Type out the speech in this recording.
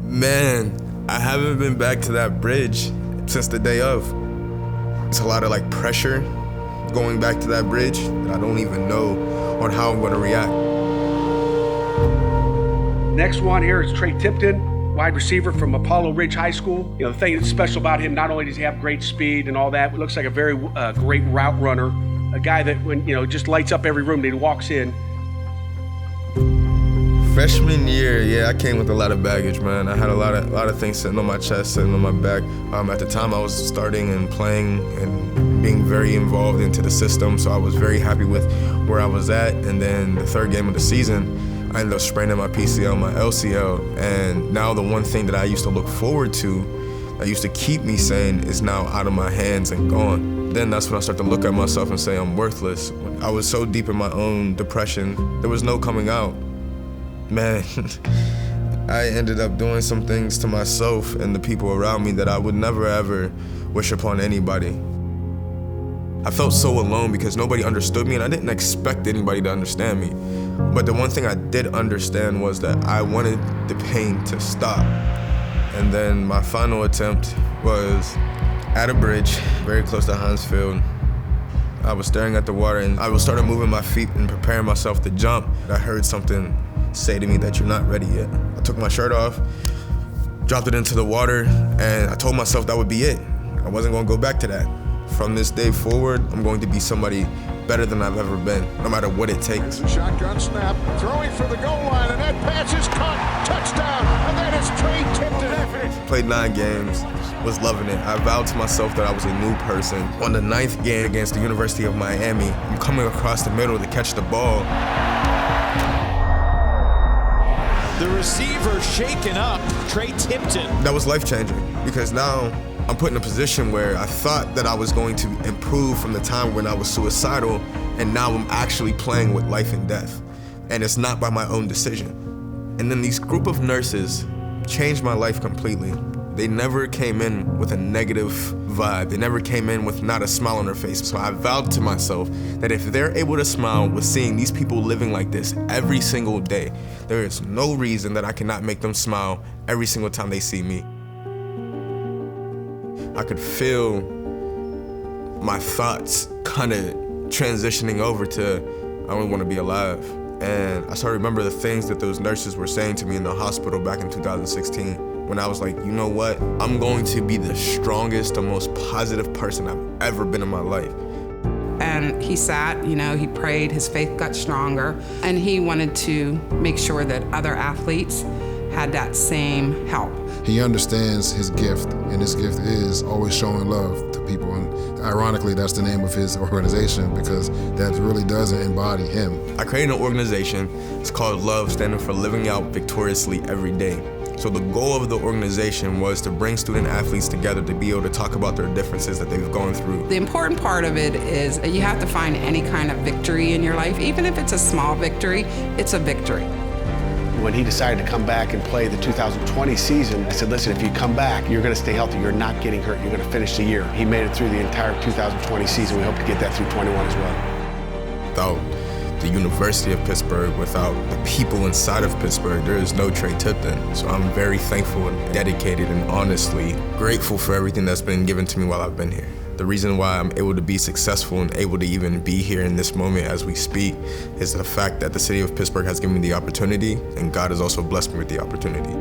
Man, I haven't been back to that bridge since the day of. It's a lot of like pressure going back to that bridge that I don't even know on how I'm gonna react. Next one here is Trey Tipton, wide receiver from Apollo Ridge High School. You know, the thing that's special about him, not only does he have great speed and all that, but looks like a very great route runner, a guy that just lights up every room that he walks in. Freshman year, yeah, I came with a lot of baggage, man. I had a lot of things sitting on my chest, sitting on my back. At the time, I was starting and playing and being very involved into the system, so I was very happy with where I was at. And then the third game of the season, I ended up spraining my PCL, my LCL, and now the one thing that I used to look forward to, that used to keep me sane, is now out of my hands and gone. Then that's when I start to look at myself and say I'm worthless. I was so deep in my own depression, there was no coming out. Man, I ended up doing some things to myself and the people around me that I would never ever wish upon anybody. I felt so alone because nobody understood me, and I didn't expect anybody to understand me. But the one thing I did understand was that I wanted the pain to stop. And then my final attempt was at a bridge very close to Heinz Field. I was staring at the water and I started moving my feet and preparing myself to jump. I heard something say to me that you're not ready yet. I took my shirt off, dropped it into the water, and I told myself that would be it. I wasn't gonna go back to that. From this day forward, I'm going to be somebody better than I've ever been, no matter what it takes. Shotgun snap, throwing for the goal line, and that pass is caught. Touchdown, and that is Trey Tipton. Played 9 games, was loving it. I vowed to myself that I was a new person. On the 9th game against the University of Miami, I'm coming across the middle to catch the ball. The receiver shaken up, Trey Tipton. That was life-changing because now I'm put in a position where I thought that I was going to improve from the time when I was suicidal, and now I'm actually playing with life and death. And it's not by my own decision. And then these group of nurses changed my life completely. They never came in with a negative vibe. They never came in with not a smile on their face. So I vowed to myself that if they're able to smile with seeing these people living like this every single day, there is no reason that I cannot make them smile every single time they see me. I could feel my thoughts kind of transitioning over to, I don't want to be alive. And I started to remember the things that those nurses were saying to me in the hospital back in 2016. When I was like, you know what? I'm going to be the strongest, the most positive person I've ever been in my life. And he sat, he prayed, his faith got stronger, and he wanted to make sure that other athletes had that same help. He understands his gift, and his gift is always showing love to people. And ironically, that's the name of his organization because that really does embody him. I created an organization. It's called LOVE, standing for Living Out Victoriously Every Day. So the goal of the organization was to bring student athletes together to be able to talk about their differences that they've gone through. The important part of it is that you have to find any kind of victory in your life. Even if it's a small victory, it's a victory. When he decided to come back and play the 2020 season, I said, listen, if you come back, you're gonna stay healthy, you're not getting hurt, you're gonna finish the year. He made it through the entire 2020 season. We hope to get that through 21 as well. Without the University of Pittsburgh, without the people inside of Pittsburgh, there is no Trey Tipton. So I'm very thankful and dedicated and honestly grateful for everything that's been given to me while I've been here. The reason why I'm able to be successful and able to even be here in this moment as we speak is the fact that the city of Pittsburgh has given me the opportunity, and God has also blessed me with the opportunity.